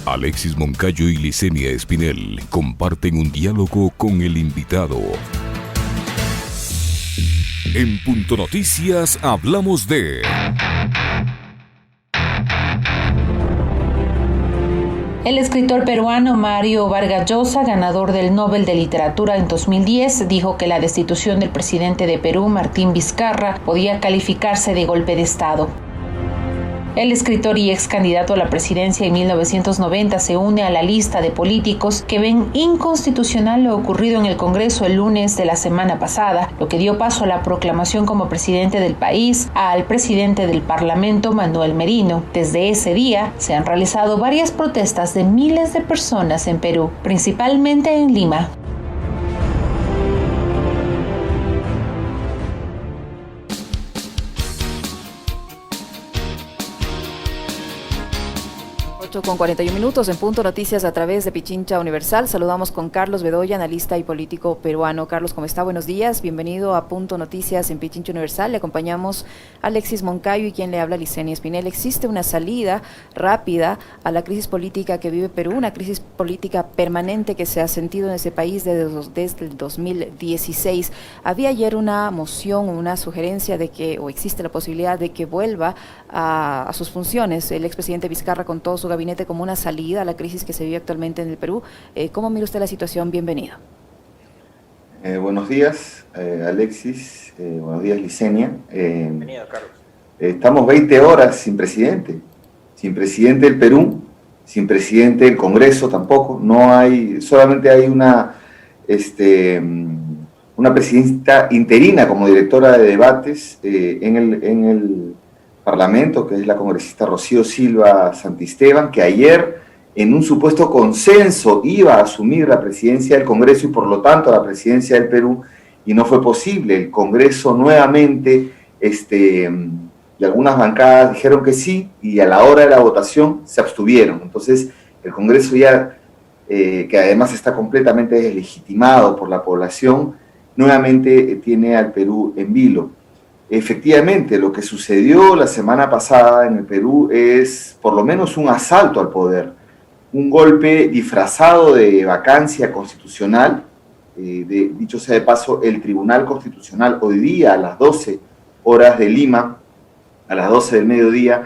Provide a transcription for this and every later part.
Alexis Moncayo y Licenia Espinel comparten un diálogo con el invitado. En Punto Noticias hablamos de... El escritor peruano Mario Vargas Llosa, ganador del Nobel de Literatura en 2010, dijo que la destitución del presidente de Perú, Martín Vizcarra, podía calificarse de golpe de Estado. El escritor y ex candidato a la presidencia en 1990 se une a la lista de políticos que ven inconstitucional lo ocurrido en el Congreso el lunes de la semana pasada, lo que dio paso a la proclamación como presidente del país al presidente del Parlamento, Manuel Merino. Desde ese día se han realizado varias protestas de miles de personas en Perú, principalmente en Lima. Con 41 minutos en Punto Noticias a través de Pichincha Universal. Saludamos con Carlos Bedoya, analista y político peruano. Carlos, ¿cómo está? Buenos días. Bienvenido a Punto Noticias en Pichincha Universal. Le acompañamos a Alexis Moncayo y quien le habla, Licenia Espinel. ¿Existe una salida rápida a la crisis política que vive Perú? Una crisis política permanente que se ha sentido en ese país desde el 2016. Había ayer una moción, una sugerencia de que, o existe la posibilidad de que vuelva a sus funciones el expresidente Vizcarra con todo su gabinete como una salida a la crisis que se vive actualmente en el Perú. ¿Cómo mira usted la situación? Bienvenido. Buenos días, Alexis. Buenos días, Licenia. Bienvenido, Carlos. Estamos 20 horas sin presidente del Perú, sin presidente del Congreso tampoco. No hay, solamente hay una presidenta interina como directora de debates en el Parlamento, que es la congresista Rocío Silva Santisteban, que ayer, en un supuesto consenso, iba a asumir la presidencia del Congreso y por lo tanto la presidencia del Perú, y no fue posible. El Congreso nuevamente, y algunas bancadas dijeron que sí, y a la hora de la votación se abstuvieron. Entonces, el Congreso ya, que además está completamente deslegitimado por la población, nuevamente tiene al Perú en vilo. Efectivamente, lo que sucedió la semana pasada en el Perú es por lo menos un asalto al poder, un golpe disfrazado de vacancia constitucional. Dicho sea de paso, el Tribunal Constitucional hoy día a las 12 horas de Lima, a las 12 del mediodía,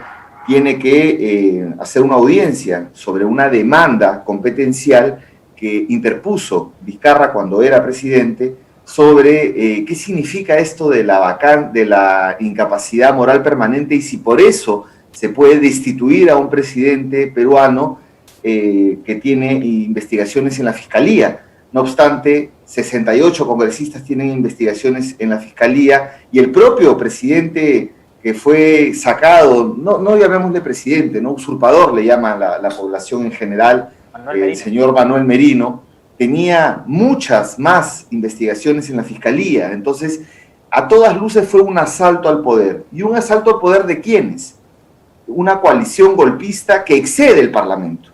tiene que hacer una audiencia sobre una demanda competencial que interpuso Vizcarra cuando era presidente, sobre qué significa esto de la incapacidad moral permanente y si por eso se puede destituir a un presidente peruano que tiene investigaciones en la Fiscalía. No obstante, 68 congresistas tienen investigaciones en la Fiscalía y el propio presidente que fue sacado, no llamémosle presidente, no usurpador le llama la población en general, el señor Manuel Merino, tenía muchas más investigaciones en la Fiscalía. Entonces, a todas luces fue un asalto al poder. ¿Y un asalto al poder de quiénes? Una coalición golpista que excede el Parlamento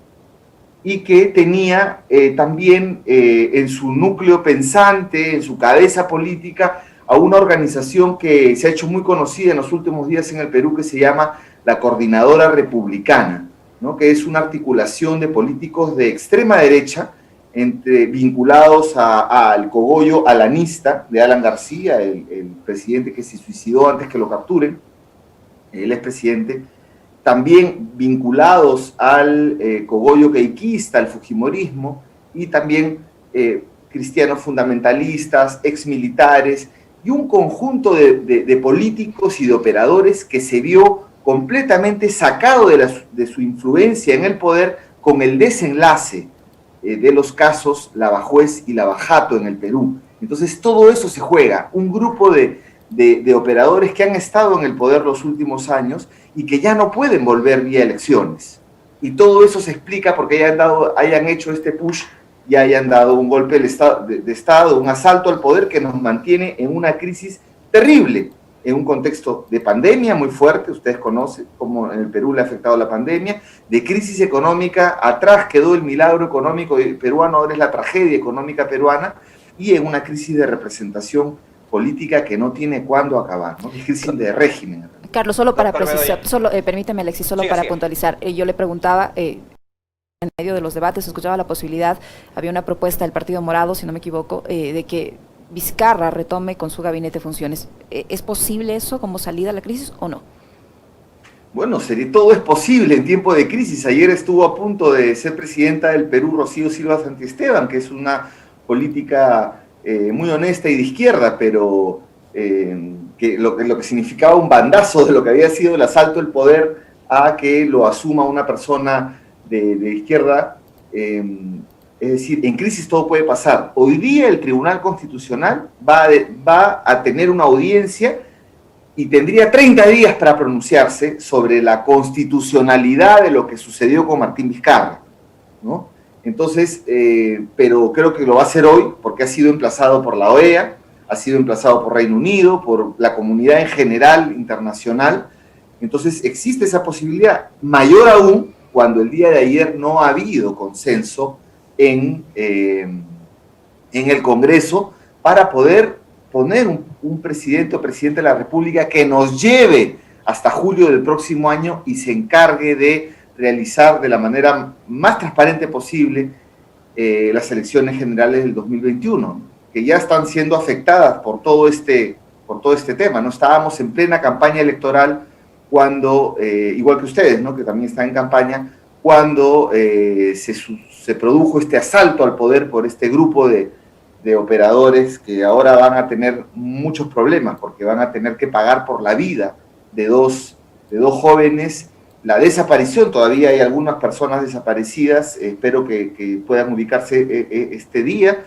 y que tenía también en su núcleo pensante, en su cabeza política, a una organización que se ha hecho muy conocida en los últimos días en el Perú, que se llama la Coordinadora Republicana, ¿no? Que es una articulación de políticos de extrema derecha, vinculados al cogollo alanista de Alan García, el presidente que se suicidó antes que lo capturen, el expresidente, también vinculados al cogollo queiquista, al fujimorismo, y también cristianos fundamentalistas, exmilitares, y un conjunto de políticos y de operadores que se vio completamente sacado de su influencia en el poder con el desenlace de los casos Lavajuez y Lavajato en el Perú. Entonces todo eso se juega, un grupo de operadores que han estado en el poder los últimos años y que ya no pueden volver vía elecciones. Y todo eso se explica porque hayan hecho este push y hayan dado un golpe de Estado, un asalto al poder que nos mantiene en una crisis terrible, en un contexto de pandemia muy fuerte, ustedes conocen cómo en el Perú le ha afectado la pandemia, de crisis económica, atrás quedó el milagro económico peruano, ahora es la tragedia económica peruana, y en una crisis de representación política que no tiene cuándo acabar, ¿no? Es crisis de régimen. Carlos, solo para precisar, permítame, Alexis, para puntualizar, yo le preguntaba en medio de los debates se escuchaba la posibilidad, había una propuesta del Partido Morado, si no me equivoco, de que Vizcarra retome con su gabinete funciones. ¿Es posible eso como salida a la crisis o no? Bueno, todo es posible en tiempo de crisis. Ayer estuvo a punto de ser presidenta del Perú Rocío Silva Santisteban, que es una política muy honesta y de izquierda, pero que lo que significaba un bandazo de lo que había sido el asalto al poder a que lo asuma una persona de izquierda. Es decir, en crisis todo puede pasar. Hoy día el Tribunal Constitucional va a tener una audiencia y tendría 30 días para pronunciarse sobre la constitucionalidad de lo que sucedió con Martín Vizcarra, ¿no? Entonces, pero creo que lo va a hacer hoy porque ha sido emplazado por la OEA, ha sido emplazado por Reino Unido, por la comunidad en general internacional. Entonces existe esa posibilidad, mayor aún cuando el día de ayer no ha habido consenso en el Congreso para poder poner un presidente o presidente de la República que nos lleve hasta julio del próximo año y se encargue de realizar de la manera más transparente posible las elecciones generales del 2021, que ya están siendo afectadas por todo este tema, ¿no? Estábamos en plena campaña electoral cuando, igual que ustedes, ¿no?, que también están en campaña, cuando se produjo este asalto al poder por este grupo de operadores que ahora van a tener muchos problemas porque van a tener que pagar por la vida de dos jóvenes, la desaparición. Todavía hay algunas personas desaparecidas, espero que puedan ubicarse este día,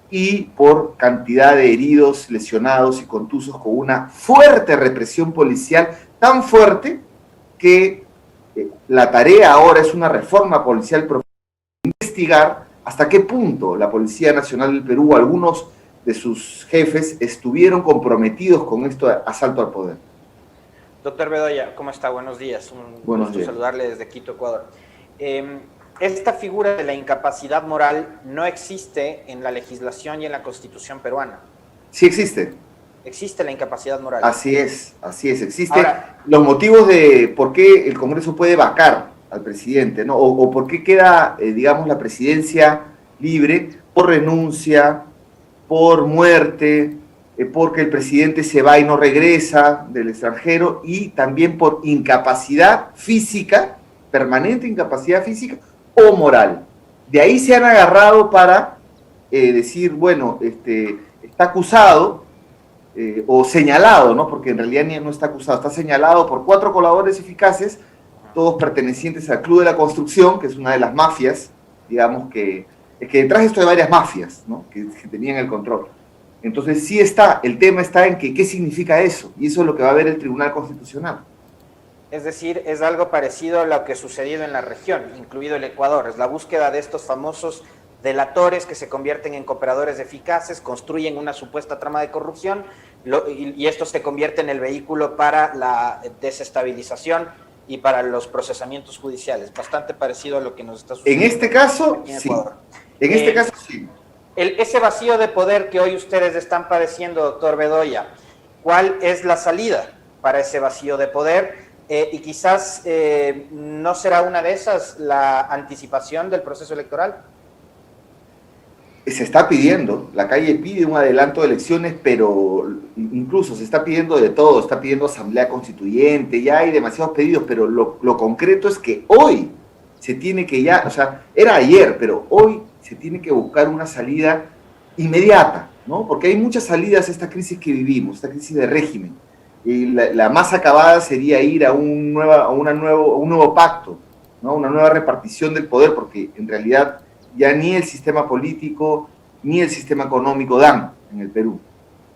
y por cantidad de heridos, lesionados y contusos, con una fuerte represión policial, tan fuerte que la tarea ahora es una reforma policial profunda, investigar hasta qué punto la Policía Nacional del Perú o algunos de sus jefes estuvieron comprometidos con esto de asalto al poder. Doctor Bedoya, ¿cómo está? Buenos días. Buenos gusto días. Saludarle desde Quito, Ecuador. Esta figura de la incapacidad moral no existe en la legislación y en la Constitución peruana. Sí existe. Existe la incapacidad moral. Así es, existe. Ahora, los motivos de por qué el Congreso puede vacar al presidente, ¿no? O por qué queda, digamos, la presidencia libre por renuncia, por muerte, porque el presidente se va y no regresa del extranjero, y también por incapacidad física, permanente incapacidad física o moral. De ahí se han agarrado para decir, bueno, está acusado o señalado, ¿no? Porque en realidad no está acusado, está señalado por 4 colaboradores eficaces, todos pertenecientes al Club de la Construcción, que es una de las mafias, digamos, que detrás de esto hay varias mafias, ¿no?, que tenían el control. Entonces sí el tema está en qué significa eso, y eso es lo que va a ver el Tribunal Constitucional. es decir, es algo parecido a lo que ha sucedido en la región, incluido el Ecuador. Es la búsqueda de estos famosos delatores que se convierten en cooperadores eficaces, construyen una supuesta trama de corrupción y esto se convierte en el vehículo para la desestabilización y para los procesamientos judiciales. Bastante parecido a lo que nos está sucediendo. En este caso, en sí. Ecuador. En este caso, sí. Ese vacío de poder que hoy ustedes están padeciendo, doctor Bedoya, ¿cuál es la salida para ese vacío de poder? Y quizás no será una de esas la anticipación del proceso electoral. Se está pidiendo, la calle pide un adelanto de elecciones, pero incluso se está pidiendo de todo, está pidiendo asamblea constituyente, ya hay demasiados pedidos, pero lo concreto es que hoy se tiene que o sea, era ayer, pero hoy se tiene que buscar una salida inmediata, ¿no? Porque hay muchas salidas a esta crisis que vivimos, esta crisis de régimen, y la más acabada sería ir a un nuevo pacto, ¿no? Una nueva repartición del poder, porque en realidad ya ni el sistema político ni el sistema económico dan en el Perú.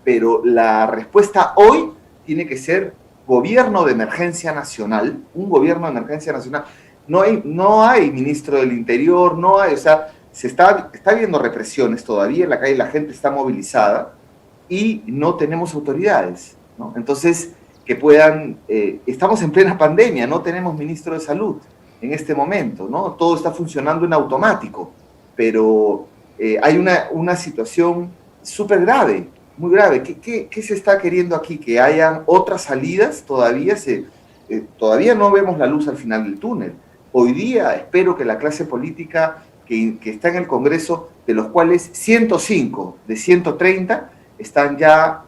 Pero la respuesta hoy tiene que ser gobierno de emergencia nacional, un gobierno de emergencia nacional. No hay ministro del Interior, no hay, o sea, está habiendo represiones todavía en la calle, la gente está movilizada y no tenemos autoridades, ¿no? Entonces, que puedan, estamos en plena pandemia, no tenemos ministro de salud en este momento, ¿no? Todo está funcionando en automático, pero hay una situación súper grave, muy grave. ¿Qué se está queriendo aquí? ¿Que hayan otras salidas? Todavía no vemos la luz al final del túnel. Hoy día espero que la clase política que está en el Congreso, de los cuales 105 de 130 están ya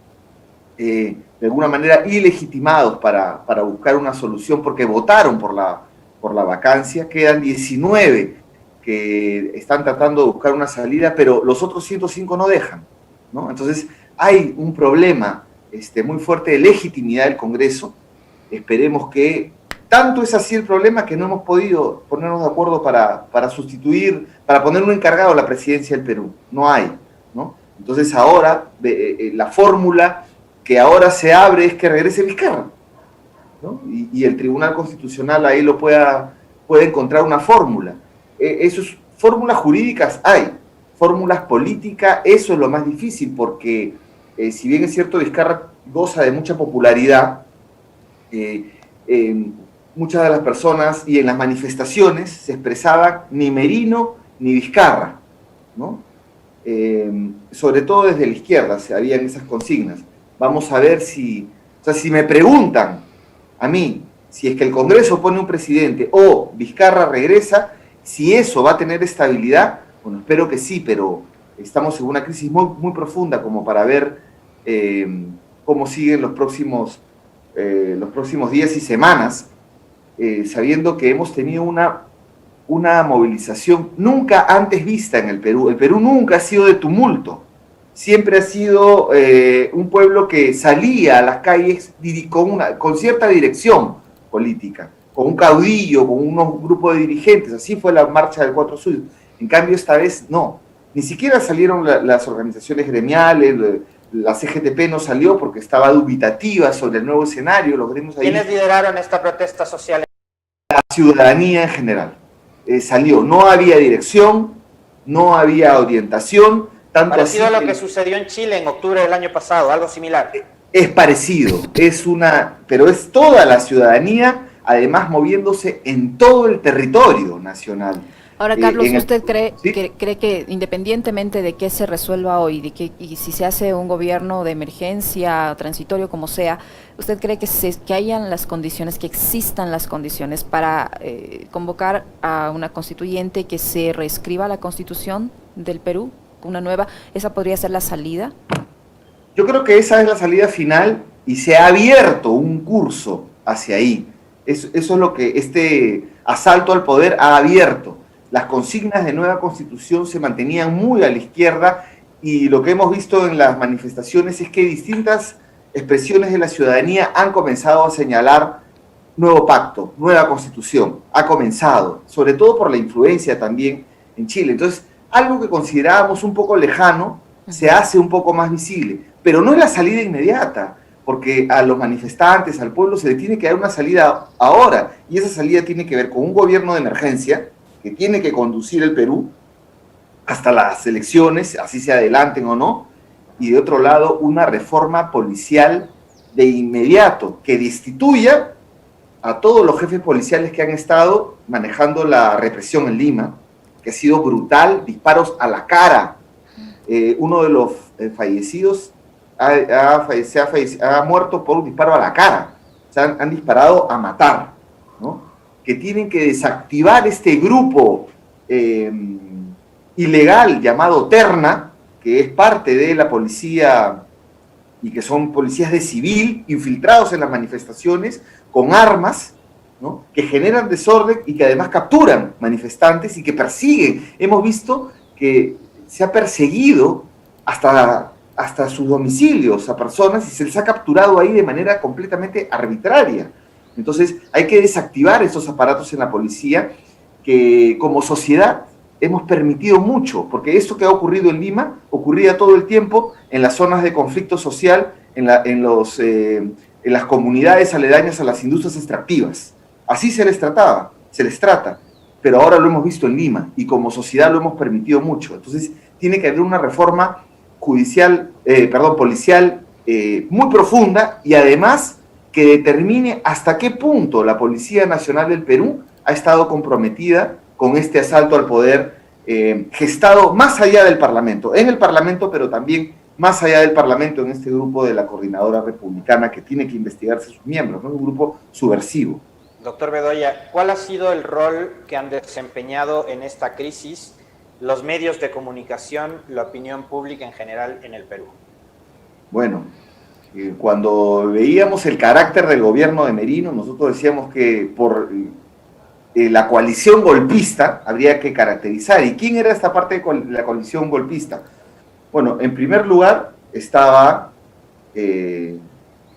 de alguna manera ilegitimados para buscar una solución porque votaron por la vacancia, quedan 19 que están tratando de buscar una salida, pero los otros 105 no dejan, ¿no? Entonces hay un problema muy fuerte de legitimidad del Congreso. Esperemos que tanto es así el problema que no hemos podido ponernos de acuerdo para sustituir, para poner un encargado a la presidencia del Perú. No hay, ¿no? Entonces ahora la fórmula que ahora se abre es que regrese Vizcarra, ¿no? Y el Tribunal Constitucional ahí puede encontrar una fórmula. Fórmulas jurídicas hay, fórmulas políticas, eso es lo más difícil, porque si bien es cierto Vizcarra goza de mucha popularidad, muchas de las personas y en las manifestaciones se expresaban ni Merino ni Vizcarra, ¿no? Sobre todo desde la izquierda se habían esas consignas. Vamos a ver si me preguntan a mí si es que el Congreso pone un presidente o Vizcarra regresa, si eso va a tener estabilidad, bueno, espero que sí, pero estamos en una crisis muy, muy profunda como para ver cómo siguen los próximos días y semanas, sabiendo que hemos tenido una movilización nunca antes vista en el Perú. El Perú nunca ha sido de tumulto, siempre ha sido un pueblo que salía a las calles con cierta dirección política, con un caudillo, con unos grupos de dirigentes. Así fue la marcha del 4 Sur. En cambio, esta vez no. Ni siquiera salieron las organizaciones gremiales, la CGTP no salió porque estaba dubitativa sobre el nuevo escenario. Los gremios ahí. ¿Quiénes lideraron esta protesta social? La ciudadanía en general. Salió. No había dirección, no había orientación. Tanto parecido así a lo que sucedió en Chile en octubre del año pasado, algo similar. Es parecido, pero es toda la ciudadanía, además moviéndose en todo el territorio nacional. Ahora, Carlos, ¿usted cree que independientemente de que se resuelva hoy, y si se hace un gobierno de emergencia, transitorio, como sea, ¿usted cree que hayan las condiciones, que existan las condiciones para convocar a una constituyente que se reescriba la Constitución del Perú, una nueva? ¿Esa podría ser la salida? Yo creo que esa es la salida final y se ha abierto un curso hacia ahí. Eso es lo que este asalto al poder ha abierto. Las consignas de nueva constitución se mantenían muy a la izquierda y lo que hemos visto en las manifestaciones es que distintas expresiones de la ciudadanía han comenzado a señalar nuevo pacto, nueva constitución. Ha comenzado, sobre todo por la influencia también en Chile. Entonces, algo que considerábamos un poco lejano se hace un poco más visible, pero no es la salida inmediata, porque a los manifestantes, al pueblo, se le tiene que dar una salida ahora, y esa salida tiene que ver con un gobierno de emergencia que tiene que conducir el Perú hasta las elecciones, así se adelanten o no, y de otro lado una reforma policial de inmediato que destituya a todos los jefes policiales que han estado manejando la represión en Lima, que ha sido brutal, disparos a la cara. Uno de los fallecidos ha muerto por un disparo a la cara. O sea, han disparado a matar, ¿no? Que tienen que desactivar este grupo ilegal llamado Terna, que es parte de la policía y que son policías de civil infiltrados en las manifestaciones con armas, ¿no? Que generan desorden y que además capturan manifestantes y que persiguen. Hemos visto que se ha perseguido hasta sus domicilios a personas y se les ha capturado ahí de manera completamente arbitraria. Entonces hay que desactivar esos aparatos en la policía que como sociedad hemos permitido mucho, porque esto que ha ocurrido en Lima ocurría todo el tiempo en las zonas de conflicto social, en las comunidades aledañas a las industrias extractivas. Así se les trata, pero ahora lo hemos visto en Lima y como sociedad lo hemos permitido mucho. Entonces tiene que haber una reforma policial muy profunda y además que determine hasta qué punto la Policía Nacional del Perú ha estado comprometida con este asalto al poder gestado más allá del Parlamento, en el Parlamento, pero también más allá del Parlamento, en este grupo de la Coordinadora Republicana que tiene que investigarse sus miembros, ¿no? Un grupo subversivo. Doctor Bedoya, ¿cuál ha sido el rol que han desempeñado en esta crisis los medios de comunicación, la opinión pública en general en el Perú? Bueno, cuando veíamos el carácter del gobierno de Merino, nosotros decíamos que por la coalición golpista habría que caracterizar. ¿Y quién era esta parte de la coalición golpista? Bueno, en primer lugar estaba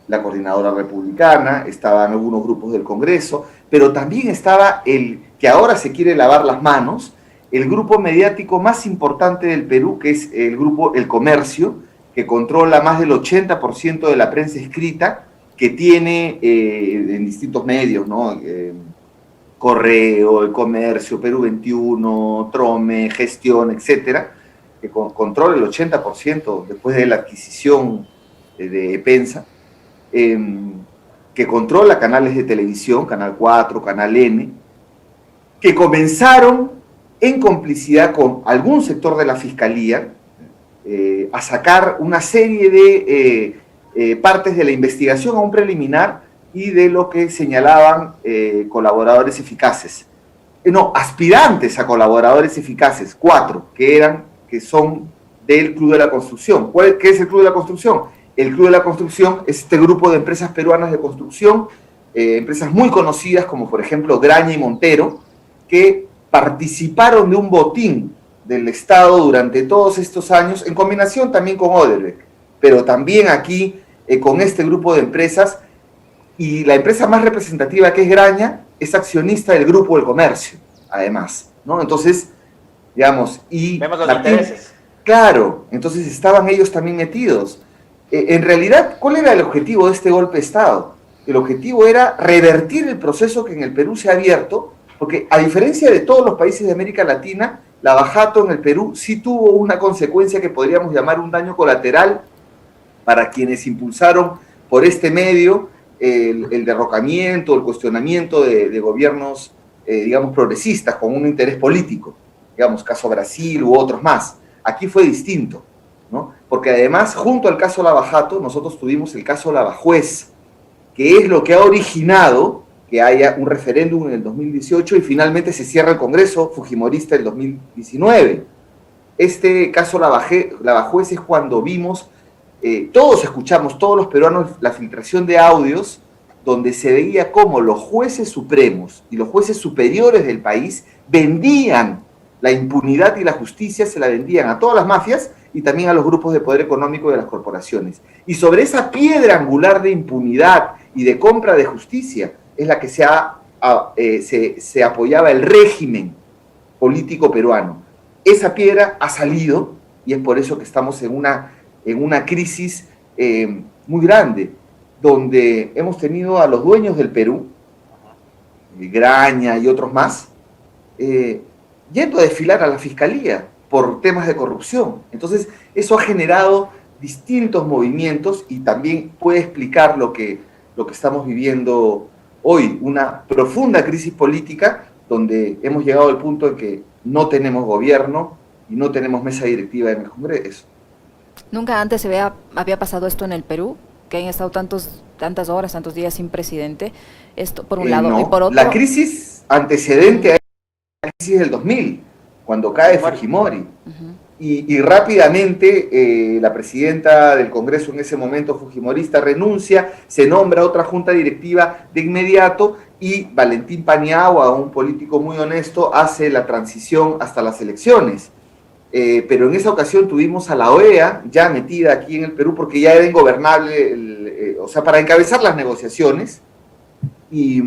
la coordinadora republicana, estaban algunos grupos del Congreso, pero también estaba el que ahora se quiere lavar las manos, el grupo mediático más importante del Perú, que es el grupo El Comercio, que controla más del 80% de la prensa escrita, que tiene en distintos medios, ¿no? Correo, El Comercio, Perú 21, Trome, Gestión, etcétera, que controla el 80% después de la adquisición de Pensa, que controla canales de televisión, Canal 4, Canal N, que comenzaron en complicidad con algún sector de la Fiscalía a sacar una serie de partes de la investigación a un preliminar y de lo que señalaban colaboradores eficaces. No, aspirantes a colaboradores eficaces, 4, que son del Club de la Construcción. ¿Qué es el Club de la Construcción? El Club de la Construcción es este grupo de empresas peruanas de construcción, empresas muy conocidas como por ejemplo Graña y Montero, que participaron de un botín del Estado durante todos estos años, en combinación también con Odebrecht, pero también aquí con este grupo de empresas, y la empresa más representativa, que es Graña, es accionista del Grupo del Comercio, además, ¿no? Entonces, digamos, y... Vemos los intereses. Claro, entonces estaban ellos también metidos. En realidad, ¿cuál era el objetivo de este golpe de Estado? El objetivo era revertir el proceso que en el Perú se ha abierto, porque a diferencia de todos los países de América Latina, Lavajato en el Perú sí tuvo una consecuencia que podríamos llamar un daño colateral para quienes impulsaron por este medio el derrocamiento, el cuestionamiento de gobiernos, digamos, progresistas con un interés político, digamos, caso Brasil u otros más. Aquí fue distinto, ¿no? Porque además, junto al caso Lavajato, nosotros tuvimos el caso Lavajuez, que es lo que ha originado que haya un referéndum en el 2018 y finalmente se cierra el Congreso fujimorista en 2019. Este caso Lavajuez es cuando vimos, todos escuchamos, todos los peruanos, la filtración de audios donde se veía cómo los jueces supremos y los jueces superiores del país vendían la impunidad y la justicia, se la vendían a todas las mafias y también a los grupos de poder económico de las corporaciones. Y sobre esa piedra angular de impunidad y de compra de justicia es la que se apoyaba el régimen político peruano. Esa piedra ha salido y es por eso que estamos en una crisis muy grande, donde hemos tenido a los dueños del Perú, Graña y otros más, yendo a desfilar a la Fiscalía por temas de corrupción. Entonces, eso ha generado distintos movimientos y también puede explicar lo que estamos viviendo hoy, una profunda crisis política donde hemos llegado al punto en que no tenemos gobierno y no tenemos mesa directiva en el Congreso. ¿Nunca antes había pasado esto en el Perú? Que hayan estado tantas horas, tantos días sin presidente. Esto por un lado, no. Y por otro... La crisis antecedente a la crisis del 2000, cuando cae Fujimori. Uh-huh. Y rápidamente la presidenta del Congreso en ese momento fujimorista renuncia, se nombra otra junta directiva de inmediato y Valentín Paniagua, un político muy honesto, hace la transición hasta las elecciones. Pero en esa ocasión tuvimos a la OEA ya metida aquí en el Perú porque ya era ingobernable, o sea, para encabezar las negociaciones. Y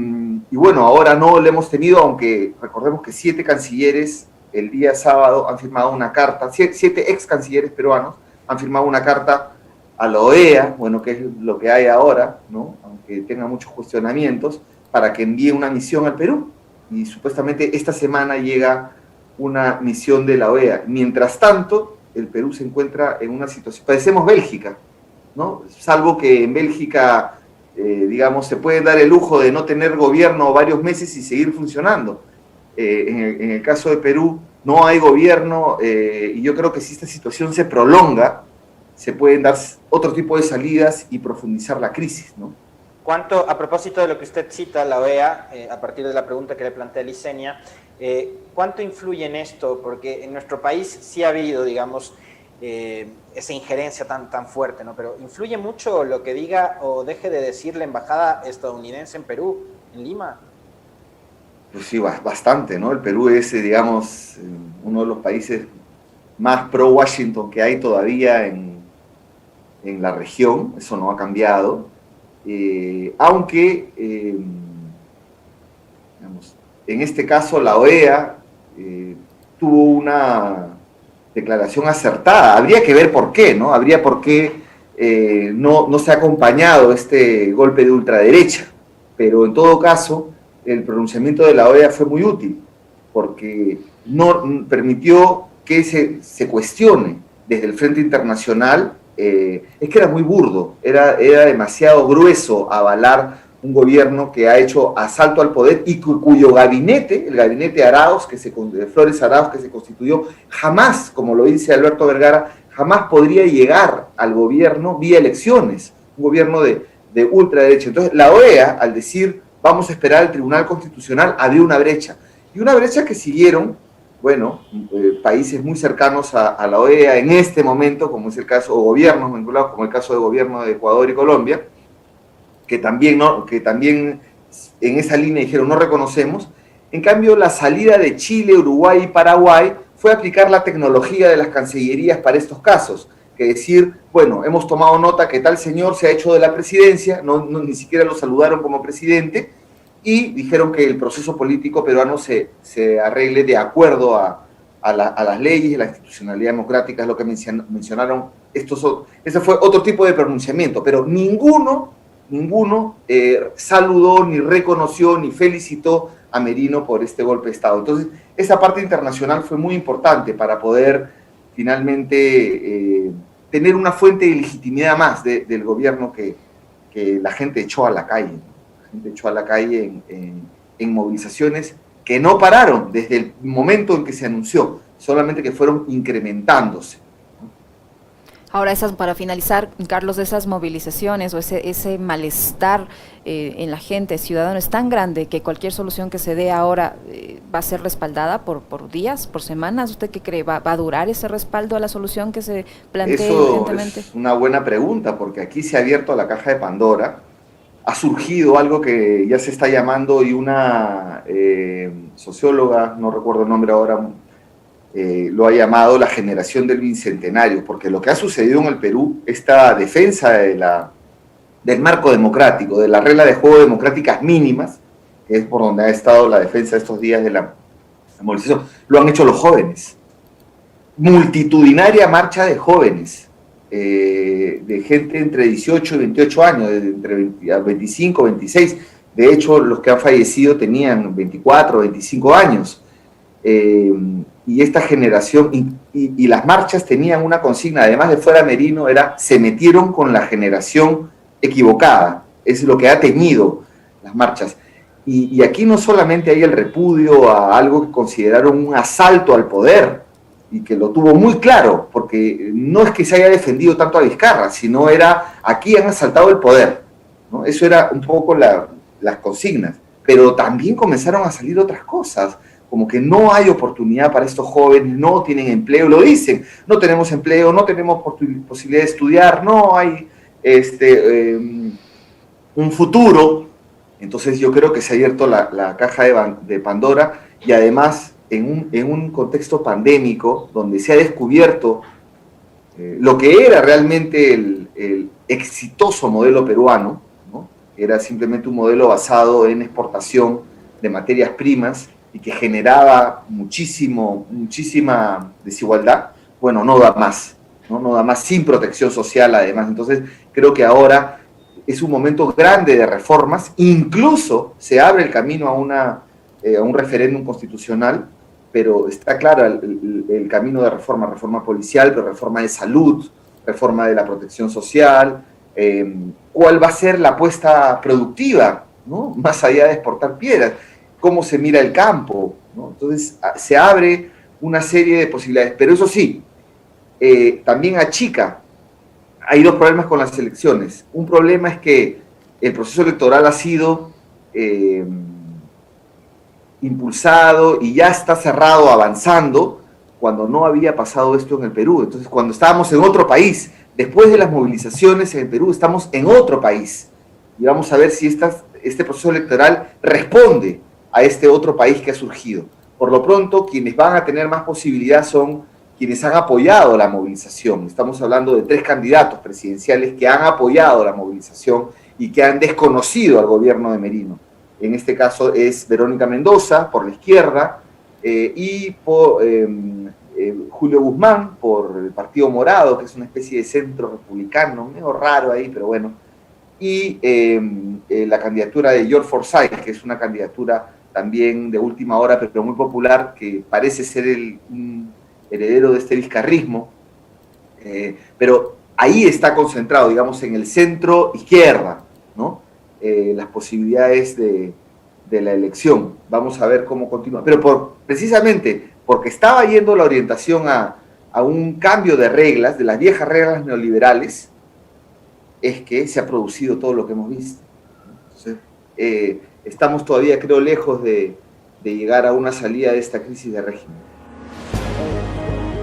bueno, ahora no lo hemos tenido, aunque recordemos que 7 cancilleres el día sábado han firmado una carta, 7 ex cancilleres peruanos han firmado una carta a la OEA, bueno, que es lo que hay ahora, ¿no? Aunque tenga muchos cuestionamientos, para que envíe una misión al Perú. Y supuestamente esta semana llega una misión de la OEA. Mientras tanto, el Perú se encuentra en una situación, parecemos Bélgica, ¿no? Salvo que en Bélgica, digamos, se puede dar el lujo de no tener gobierno varios meses y seguir funcionando. En el caso de Perú no hay gobierno y yo creo que si esta situación se prolonga, se pueden dar otro tipo de salidas y profundizar la crisis, ¿no? A propósito de lo que usted cita, la OEA, a partir de la pregunta que le plantea Licenia, ¿cuánto influye en esto? Porque en nuestro país sí ha habido, digamos, esa injerencia tan fuerte, ¿no? Pero ¿influye mucho lo que diga o deje de decir la embajada estadounidense en Perú, en Lima? Pues sí, bastante, ¿no? El Perú es, digamos, uno de los países más pro-Washington que hay todavía en la región, eso no ha cambiado. Aunque, digamos, en este caso la OEA tuvo una declaración acertada. Habría que ver por qué, ¿no? Habría por qué no se ha acompañado este golpe de ultraderecha. Pero en todo caso, el pronunciamiento de la OEA fue muy útil, porque no permitió que se cuestione desde el Frente Internacional. Es que era muy burdo, era demasiado grueso avalar un gobierno que ha hecho asalto al poder y cuyo gabinete, el gabinete Arauz, de Flores Arauz, que se constituyó, jamás, como lo dice Alberto Vergara, jamás podría llegar al gobierno vía elecciones, un gobierno de ultraderecha. Entonces la OEA, al decir vamos a esperar al Tribunal Constitucional, abrió una brecha, y una brecha que siguieron, bueno, países muy cercanos a la OEA en este momento, como es el caso, o gobiernos vinculados, como el caso de gobierno de Ecuador y Colombia, que también en esa línea dijeron no reconocemos. En cambio, la salida de Chile, Uruguay y Paraguay fue aplicar la tecnología de las cancillerías para estos casos, que decir, bueno, hemos tomado nota que tal señor se ha hecho de la presidencia, ni siquiera lo saludaron como presidente, y dijeron que el proceso político peruano se arregle de acuerdo a las leyes y la institucionalidad democrática, es lo que mencionaron. Ese fue otro tipo de pronunciamiento, pero ninguno saludó, ni reconoció, ni felicitó a Merino por este golpe de Estado. Entonces, esa parte internacional fue muy importante para poder finalmente tener una fuente de legitimidad más del gobierno que la gente echó a la calle. La gente echó a la calle en movilizaciones que no pararon desde el momento en que se anunció, solamente que fueron incrementándose. Ahora, para finalizar, Carlos, de esas movilizaciones o ese malestar en la gente, ciudadano, es tan grande que cualquier solución que se dé ahora va a ser respaldada por días, por semanas. ¿Usted qué cree? ¿Va a durar ese respaldo a la solución que se plantea urgentemente? Es una buena pregunta, porque aquí se ha abierto la caja de Pandora. Ha surgido algo que ya se está llamando, y una socióloga, no recuerdo el nombre ahora, lo ha llamado la generación del bicentenario, porque lo que ha sucedido en el Perú, esta defensa del marco democrático, de la regla de juego democráticas mínimas, que es por donde ha estado la defensa estos días de la movilización, lo han hecho los jóvenes. Multitudinaria marcha de jóvenes, de gente entre 18 y 28 años, entre 25, 26. De hecho, los que han fallecido tenían 24, 25 años. Y esta generación, y las marchas tenían una consigna, además de fuera Merino, era se metieron con la generación equivocada. Es lo que ha teñido las marchas. Y aquí no solamente hay el repudio a algo que consideraron un asalto al poder, y que lo tuvo muy claro, porque no es que se haya defendido tanto a Vizcarra, sino era, aquí han asaltado el poder, ¿no? Eso era un poco las consignas, pero también comenzaron a salir otras cosas, como que no hay oportunidad para estos jóvenes, no tienen empleo, lo dicen, no tenemos empleo, no tenemos posibilidad de estudiar, no hay un futuro. Entonces yo creo que se ha abierto la caja de Pandora, y además en un contexto pandémico donde se ha descubierto lo que era realmente el exitoso modelo peruano, ¿no? Era simplemente un modelo basado en exportación de materias primas y que generaba muchísima desigualdad. Bueno, no da más, ¿no? No da más sin protección social además. Entonces creo que ahora es un momento grande de reformas, incluso se abre el camino a un referéndum constitucional, pero está claro el camino de reforma policial, pero reforma de salud, reforma de la protección social, cuál va a ser la apuesta productiva, ¿no? Más allá de exportar piedras, cómo se mira el campo, ¿no? Entonces se abre una serie de posibilidades, pero eso sí, también achica. Hay dos problemas con las elecciones. Un problema es que el proceso electoral ha sido impulsado y ya está cerrado, avanzando, cuando no había pasado esto en el Perú. Entonces, cuando estábamos en otro país, después de las movilizaciones en el Perú, estamos en otro país. Y vamos a ver si este proceso electoral responde a este otro país que ha surgido. Por lo pronto, quienes van a tener más posibilidad son quienes han apoyado la movilización. Estamos hablando de 3 candidatos presidenciales que han apoyado la movilización y que han desconocido al gobierno de Merino. En este caso es Verónica Mendoza, por la izquierda, y por Julio Guzmán, por el Partido Morado, que es una especie de centro republicano, medio raro ahí, pero bueno, y la candidatura de George Forsyth, que es una candidatura también de última hora, pero muy popular, que parece ser el heredero de este vizcarrismo, pero ahí está concentrado, digamos, en el centro izquierda, ¿no? Las posibilidades de la elección. Vamos a ver cómo continúa. Pero precisamente porque estaba yendo la orientación a un cambio de reglas, de las viejas reglas neoliberales, es que se ha producido todo lo que hemos visto. Entonces, estamos todavía, creo, lejos de llegar a una salida de esta crisis de régimen.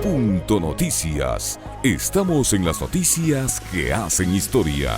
Punto Noticias. Estamos en las noticias que hacen historia.